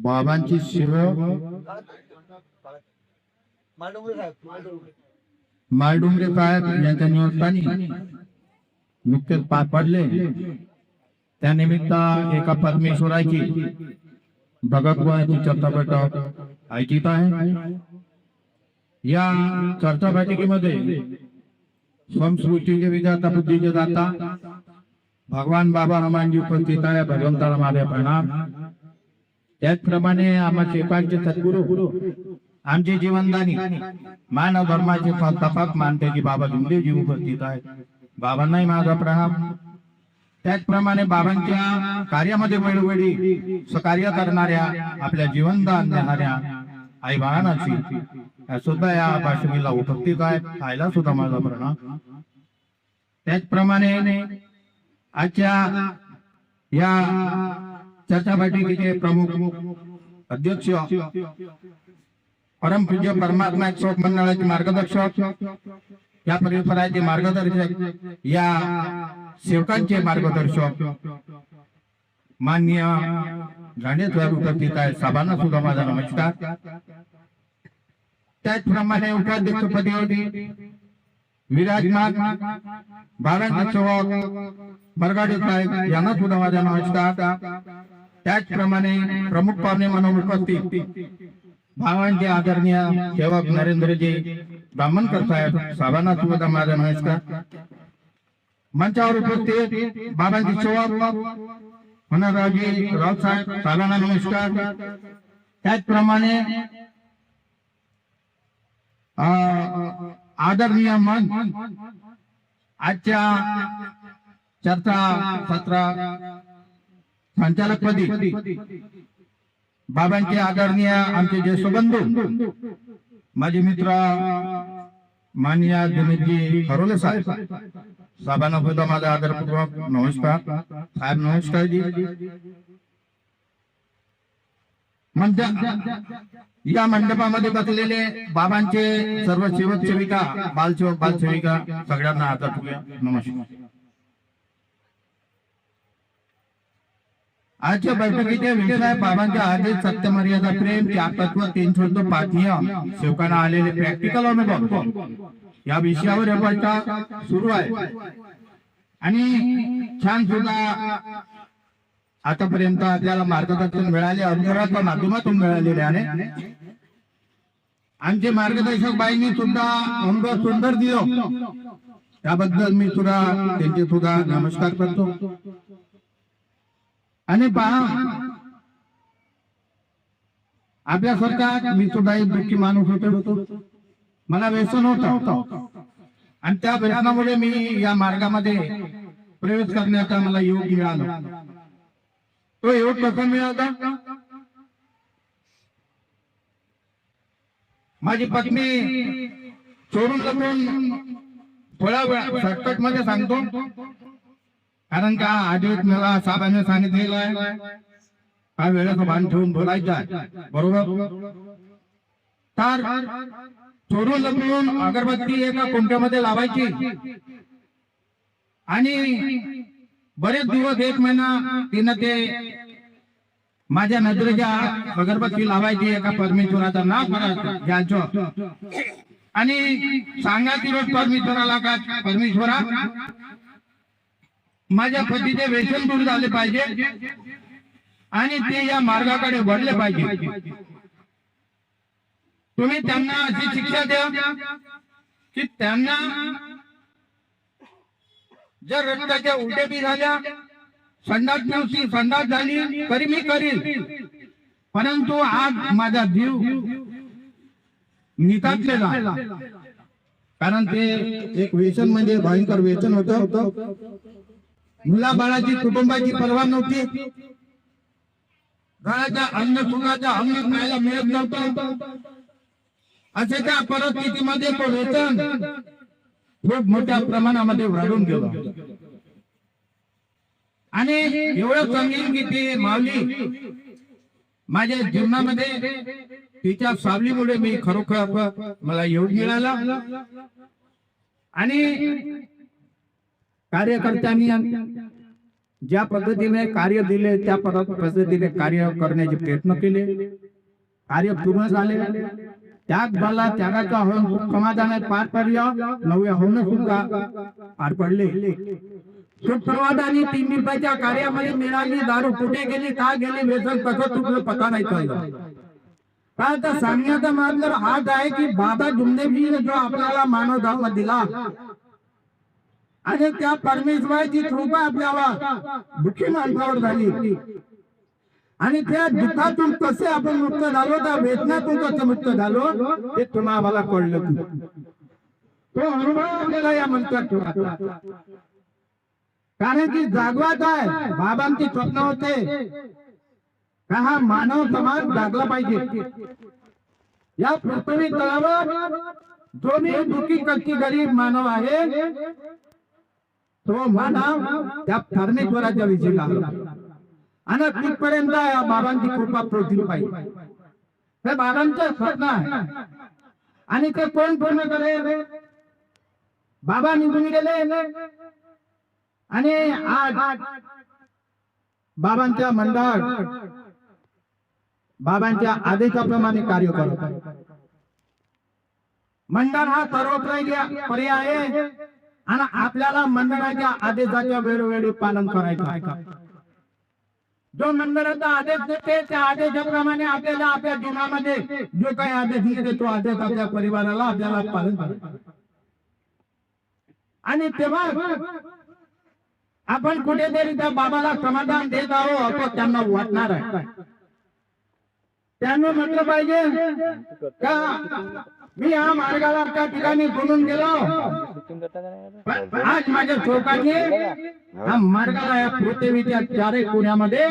बाबांची शिव माळडोंगरे साहेब यांच्या निवासस्थानी नुकतेच पार पडले। त्यानिमित्त एका परमेश्वराची भगवद्गीता चर्चा बैठक आयोजित आहे। या चर्चा बैठकीमध्ये संस्कृतीचे विधाता बुद्धीचे दाता भगवान बाबा हनुमानजी उपस्थित आहे। भगवंताला माझे प्रणाम। त्याचप्रमाणे आमचे पांचे सद्गुरू आमचे जीवनदानी मानव धर्माचे संस्थापक मानतेजी बाबा लिंगदेवजी उपस्थित आहेत। बाबांनाही माझा प्रणाम। त्याचप्रमाणे बाबांच्या कार्यामध्ये वेळोवेळी सहकार्य करणाऱ्या आपल्या जीवनदान देणाऱ्या आई बाळांची सुद्धा या भाषणीला उपस्थित आहेत। आईला सुद्धा माझा प्रणाम। त्याचप्रमाणे आजच्या या चर्चा बैठकीचे प्रमुख अध्यक्ष परमपूज्य परमात्मा शोक मंडळाचे मार्गदर्शक या परिसराचे मार्गदर्शक या सेवकांचे मार्गदर्शक माननीय गांडेकर उपस्थित आहे। साहेबांना सुद्धा माझा नमस्कार। त्याचप्रमाणे उपाध्यक्षपदी विराजमान बाबांचे सेवक बरगाडे साहेब यांना सुद्धा माझा नमस्कार। त्याचप्रमाणे प्रमुख पाहुणे म्हणून उपस्थित भावांचे आदरणीय सेवक नरेंद्रजी ब्राह्मणकर साहेबांना सुद्धा माझा नमस्कार। मंचावर उपस्थित बाबांचे सेवक मनोहररावजी रावसाहेब साहेबांना नमस्कार। त्याचप्रमाणे आदरणीय मन आजच्या चर्चा सत्र संचालकपदी बाबांचे आदरणीय आमचे ज्येष्ठ बंधू माझे मित्र माननीय दिनेशजी खरोले साहेब साहेबांना सुद्धा माझा आदरपूर्वक नमस्कार। साहेब नमस्कार जी। या मंडपामध्ये बसलेले बाबांचे सर्व सेवक सेविका बालसेवक बालसेविका सगळ्यांना आदरपूर्वक नमस्कार। आजच्या बैठकीचे विषय बाबांच्या आदेश सत्य मर्यादा प्रेम त्यागतत्व 305 सेवकांना आलेले प्रॅक्टिकल अनुभव या विषयावर बैठक सुरू आहे। आणि छान सुद्धा आतापर्यंत आपल्याला मार्गदर्शन मिळाले अंतराच्या माध्यमातून मिळालेले आहे। आमचे मार्गदर्शक बाईंनी सुद्धा अनुभव सुंदर दिलं त्याबद्दल मी सुद्धा त्यांचे सुद्धा नमस्कार करतो। आणि पहा आपल्यासारखा मी सुद्धा एक दुःखी माणूस होतो। मला व्यसन होतं आणि त्या व्यसनामुळे मी या मार्गामध्ये प्रवेश करण्याचा मला योग मिळाला। तो योग कसा मिळाला? माझी पत्नी सोडून लपून थोड्या वेळा शॉर्टकट मध्ये सांगतो कारण का आजच मला साहेबांनी सांगितलेलं आहे काय वेळेचं भान ठेवून बोलायचं आहे बरोबर। तर चोरून लपून अगरबत्ती एका कुंट्यामध्ये लावायची आणि बरेच दिवस 1 महिना तिनं ते माझ्या नजरेच्या अगरबत्ती लावायची एका परमेश्वराचं नाव घ्यायचं आणि सांगायची रोज परमेश्वराला का परमेश्वरा माझ्या पतीचे व्यसन दूर झाले पाहिजे आणि ते या मार्गाकडे वळले पाहिजे। तुम्ही त्यांना अशी शिक्षा द्या की त्यांना जर रक्ताच्या उलट्या बी झाल्या संडास झाली तरी मी करील परंतु आज माझा जीव नितातलेला कारण ते एक व्यसन म्हणजे भयंकर व्यसन होतं। मुलाबाळाची कुटुंबाची पर्वा नव्हती। घराच्या अन्न सुखाचा हमी खायला मिळत नव्हतं। अशा त्या परिस्थितीमध्ये तो व्यसन खूप मोठ्या प्रमाणामध्ये वाढून गेलं आणि एवढं सांगेन की ती माऊली माझ्या जीवनामध्ये तिच्या सावलीमुळे मी खरोखर मला योग मिळाला आणि कार्यकर्त्यांनी ज्या पद्धतीने कार्य दिले त्या पद्धतीने कार्य करण्याचे प्रयत्न केले, कार्य पूर्ण झाले. त्याग झाला, त्यागाचा होऊन समाधानात पार पडलं, नव्या होऊन सुद्धा पार पडले. सुप्रवादानी 3 दिवसाच्या कार्यामध्ये मिळाली दारू कुठे गेली, का गेली, व्यसन कसं तुझं पता नाही कळलं. का तर सांगण्याचा मार्ग हाच आहे की बाबा जुमदेवीने जो आपल्याला मानव धर्म दिला आणि त्या परमेश्वराची कृपा आपल्याला दुःखी माणसावर झाली आणि त्या दुःखातून कसे आपण मुक्त झालो, त्या वेदनातून कसं मुक्त झालो हे तुम्हाला आम्हाला कळलं. तो अनुभव आपल्याला या मंत्रात ठेवा. कारण की जागवाच आहे. बाबांची स्वप्न होते का हा मानव समाज जागला पाहिजे. या पृथ्वी तळावर जो मी दुःखी कष्टी गरीब मानव आहे तो मानव त्या परमेश्वराच्या विषयी लागला आणि तिथपर्यंत या बाबांची कृपा पोहोचली पाहिजे. हे बाबांचं स्वप्न आहे आणि ते कोण पूर्ण करेल? बाबा निघून गेले आणि आज बाबांच्या मंडळ बाबांच्या आदेशाप्रमाणे कार्य करतो. मंडळ हा सर्वोपरी आहे आणि आपल्याला मंडळाच्या आदेशाच्या वेळोवेळी पालन करायचं आहे. जो मंडळाचा आदेश देते त्या आदेशाप्रमाणे आपल्याला आपल्या जीवनामध्ये जो काही आदेश देते तो आदेश आपल्या परिवाराला आपल्याला पालन करायचं. आणि तेव्हा आपण कुठेतरी त्या बाबाला समाधान देत आहोत असं त्यांना वाटणार आहे. त्यांना म्हटलं पाहिजे का मी या मार्गाला त्या ठिकाणी बोलून गेलो, आज माझ्या शोकाने हा मार्गाला या पृथ्वीच्या चारही कोण्यामध्ये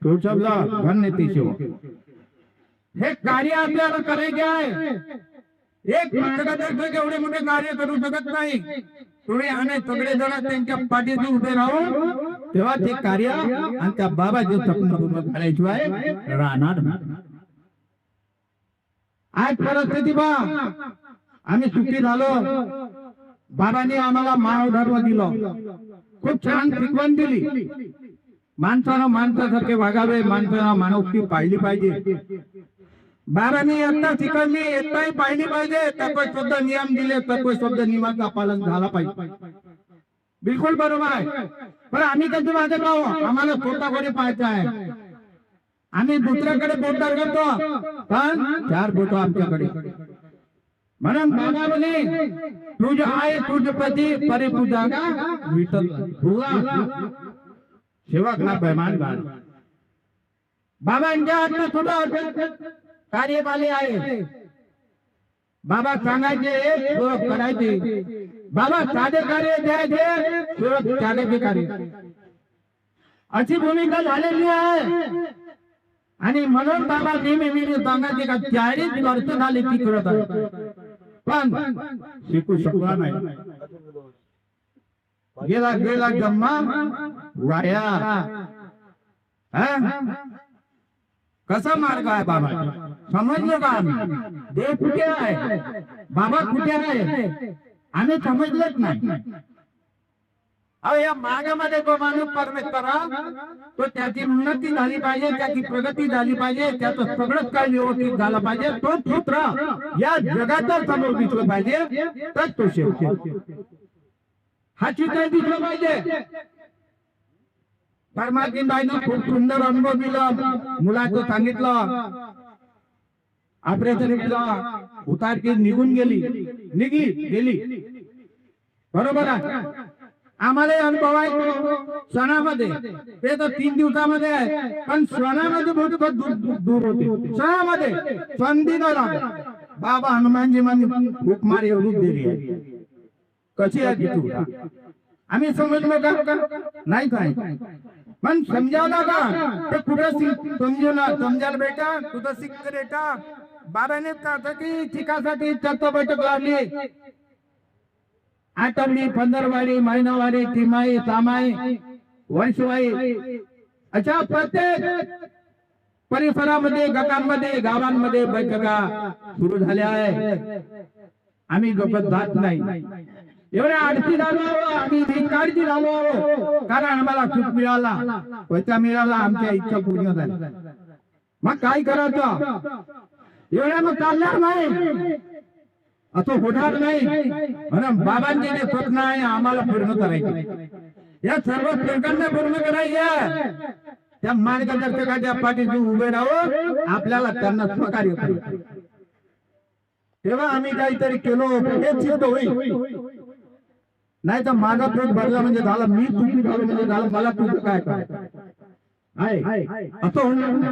ठोचवला. धन्य शिव. हे कार्य आपल्याला करायचे आहे. एक पुस्तकात एवढे मोठे कार्य करू शकत नाही. तुम्ही आणि सगळे जण त्यांच्या पाठीशी उभे राहून तेव्हा ते कार्य आणि त्या बाबाचे स्वप्न पूर्ण करायशिवाय राहणार. आज परिस्थिती पहा, आम्ही सुखी झालो. बाबांनी आम्हाला मानव धर्म दिलं, खूप छान शिकवण दिली. माणसानं माणसासारखे वागावे, माणसानं मानवती पाहिली पाहिजे. बाबांनी एकटा शिकवली, एकटाही पाहिली पाहिजे. तत्व शब्द नियम दिले, तत्व शब्द नियमाचा पालन झाला पाहिजे. बिलकुल बरोबर आहे. पण आम्ही कधी वागत आहोत? आम्हाला स्वतःकडे पाहायचं आहे. आम्ही दुसऱ्याकडे बोट करतो, पण 4 बोट आमच्याकडे. म्हणून बाबा म्हणे तुझ आहे तुझपती परिपूजा विठ्ठल सेवक ना बेमान बाळ. बाबांच्या हातात सुद्धा कार्यपाली आहे. बाबा सांगायचे करायचे, बाबा साधे कार्य द्यायचे, साधे कार्य अशी भूमिका झालेली आहे. आणि म्हणून बाबा नेहमी सांगायचे का 40 वर्ष झाले ती करत आहे, पण शिकू शकला नाही. गेला जन्मा वाया. कसा मार्ग आहे बाबा? समजलं का? देव कुठे आहे, बाबा कुठे आहे, आम्ही समजलंच नाही. अहो या मार्गामध्ये जो माणूस परमेश्वरा तो त्याची उन्नती झाली पाहिजे, त्याची प्रगती झाली पाहिजे, त्याचं सगळंच काही व्यवस्थित झालं पाहिजे. तो पुत्र या जगाचा समोर दिसलं पाहिजे, तर तो शेवटी हा चित्र दिसलं पाहिजे. परमात्माबाईनं खूप सुंदर अनुभव दिला. मुलाचं सांगितलं, ऑपरेशन केलं, उतारकी निघून गेली. बरोबर आहे. आम्हाला अनुभव आहे सणामध्ये. ते तर 3 दिवसामध्ये आहे, पण सणामध्ये बहुत दूर होते. सणामध्ये संधी बाबा हनुमानजी म्हणजे खूप मारी रूप दिली आहे. कशी आहे तू? आम्ही समजलो का नाही काय? पण समजावला का तर कुठं समजायला बेटा, कुठं शिकत बेटा. बाबाने शिकासाठी तत्व बैठक लावली. आठवडी, 15वारी, महिनावारी, तिमाही, सामाही, वर्षवारी अशा प्रत्येक परिसरामध्ये, गटांमध्ये, गावांमध्ये बैठका सुरू झाल्या आहे. आम्ही लोक जात नाही. एवढ्या अडचणी झालो आणि धिक्कारची झालो, कारण आम्हाला सुख मिळाला, पैसा मिळाला, आमच्या इच्छा पूर्ण झाल्या. मग काय करायचं? एवढ्या मग चालणार नाही, असं होणार नाही. म्हणून बाबांचे जे स्वप्न आहे आम्हाला पूर्ण करायचे. या सर्व प्रकारांना पूर्ण करायचे. त्या मार्गदर्शकाच्या पाठीशी उभे राहून आपल्याला त्यांना सहकार्य करायचं. तेव्हा आम्ही काहीतरी केलो हे सिद्ध होईल. नाही तर माझा तूट भरला म्हणजे झालं, मी चुकी झालो म्हणजे झालं, मला तुझं काय असं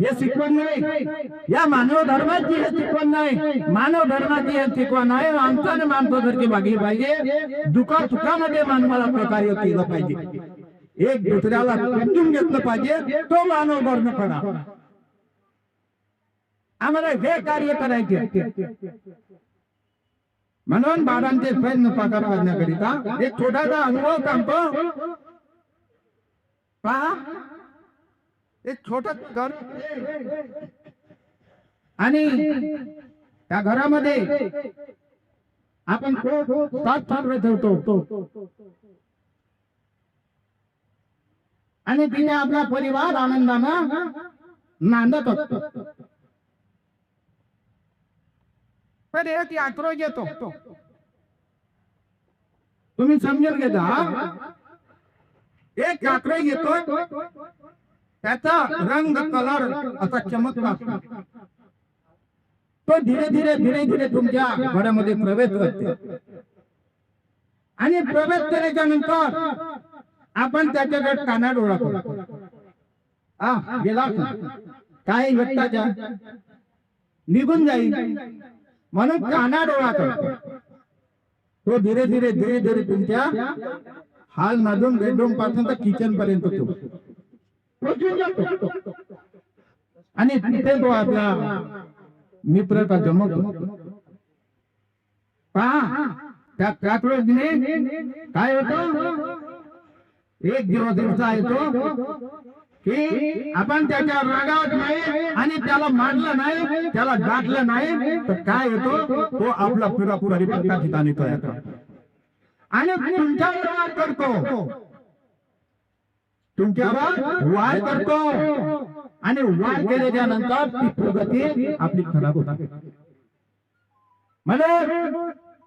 हे शिकवण नाही. या मानव धर्माची हे शिकवण नाही. मानव धर्माची हे शिकवण आहे माणसाने माणसासारखी वागली पाहिजे. दुःखा सुखामध्ये मानवाला सहकार्य केलं पाहिजे. एक दुसऱ्याला समजून घेतलं पाहिजे. तो मानव धर्मपणा. आम्हाला हे कार्य करायचे. म्हणून बाबांचे प्रयत्न साकार करण्याकरिता एक छोटासा अनुभव सांगतो. पहा, एक छोट घर आणि त्या घरामध्ये आपण 7 पांढरे ठेवतो आणि तिने आपला परिवार आनंदानं नांदत असतो. पण एक आक्रोश येतो, तुम्ही समजून घेता. एक आक्रोश येतो, त्याचा रंग कलर असा चमकता. तो धीरे धीरे धीरे धीरे तुमच्या घरामध्ये प्रवेश करते आणि प्रवेश केल्याच्या नंतर आपण त्याच्याकडे कानाडोळा करतो. गेला काही व्यक्ताच्या निघून जाईल म्हणून कानाडोळा करतो. तो धीरे धीरे धीरे धीरे तुमच्या हाल मधून बेडरूम पासून तर किचन पर्यंत आणि तिथे तो आपला मित्र का जमवतो. पहा, त्या काकडोजीने काय होतं, एक दिवसा येतो की आपण त्याच्या रागावत नाही आणि त्याला मारलं नाही, त्याला डाकलं नाही, तर काय होतो, तो आपला पुरा रिपत्ता ठिकाणी तयार करतो आणि तुमच्यावर वार करतो. तुमच्यावर वार करतो आणि वार केल्याच्या नंतर ती प्रगती आपली खराब होते. म्हणजे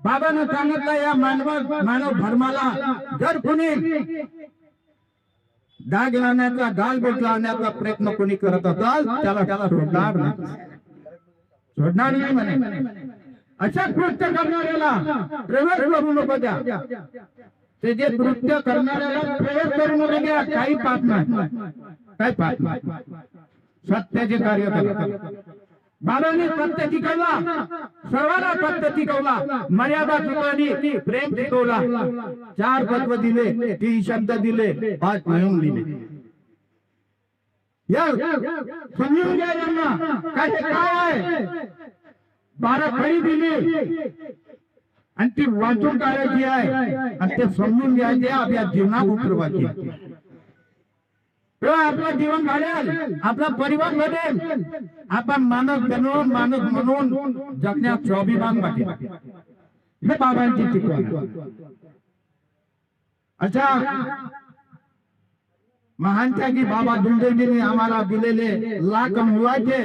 बाबांना सांगितलं, या मानव धर्माला जर कोणी डाग लावण्याचा, गालबोट लावण्याचा प्रयत्न कोणी करत असाल, त्याला सोडणार नाही म्हणे. अशा कृत्य करणाऱ्याला प्रवेश करू नको द्या. ते जे कृत्य करणाऱ्याला प्रवेश करू नको द्या. काही पाप नाही. सत्याचे कार्य करतात. बाबांनी सत्य शिकवला, सर्वांना सत्य शिकवला, मर्यादा शिकवली, प्रेम शिकवला, 4 तत्व दिले, 3 शब्द दिले, 5 नियम दिले. समजून घ्या यांना काय आहे. 12 खडी दिली आणि ती वाचून काढायची आहे आणि ते समजून घ्यायचे आपल्या जीवनात उतरवायचे. आपलं जीवन घडेल, आपला परिवार घडेल, आपण माणूस म्हणून जगण्यात स्वाभिमान वाटेल. हे बाबांची शिकवण. अच्छा, महानच्या की बाबा दुंदेजींनी आम्हाला दिलेले लाख मुलाचे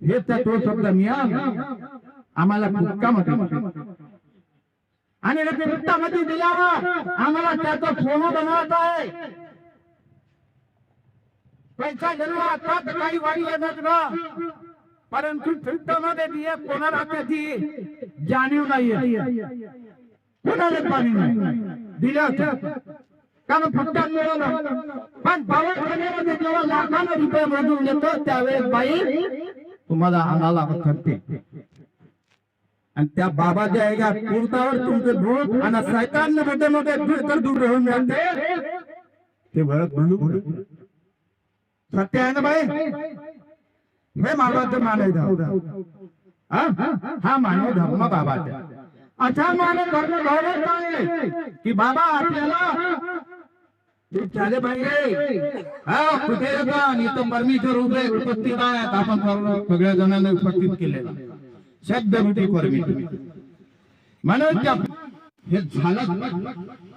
हे तत्व शब्द मिळालं आम्हाला पुस्तकामध्ये आणि पुस्तकामध्ये दिल्यावर आम्हाला त्याचं सोनं बनवायचं आहे. पैसा जन्मात काही वाढी येणार, परंतु श्रीमध्ये दिये कोणाला त्याची जाणीव नाहीये, कोणाला पाणी नाही दिलं कारण फक्त मिळवलं. पण दवाखान्यामध्ये जेव्हा लाखांना रुपये मधून येतो त्यावेळेस बाई तुम्हाला आणायला करते आणि त्या बाबाच्या एका पुरतावर तुमचं दूध आणि सैतान मोठे दूर राहून मिळते. ते भरत बोलू सत्य आहे ना बाई. हे मानवाचं मानव हा मानव धर्म बाबाचा. असा मानव धर्म घडत आहे की बाबा आपल्याला झाले पाहिजे. कुठे इथं परमेश्वर उभे उपस्थित आहेत. आपण सगळ्या जणांना उपस्थित केलेला शब्द परमेश्वर म्हणून हे झालं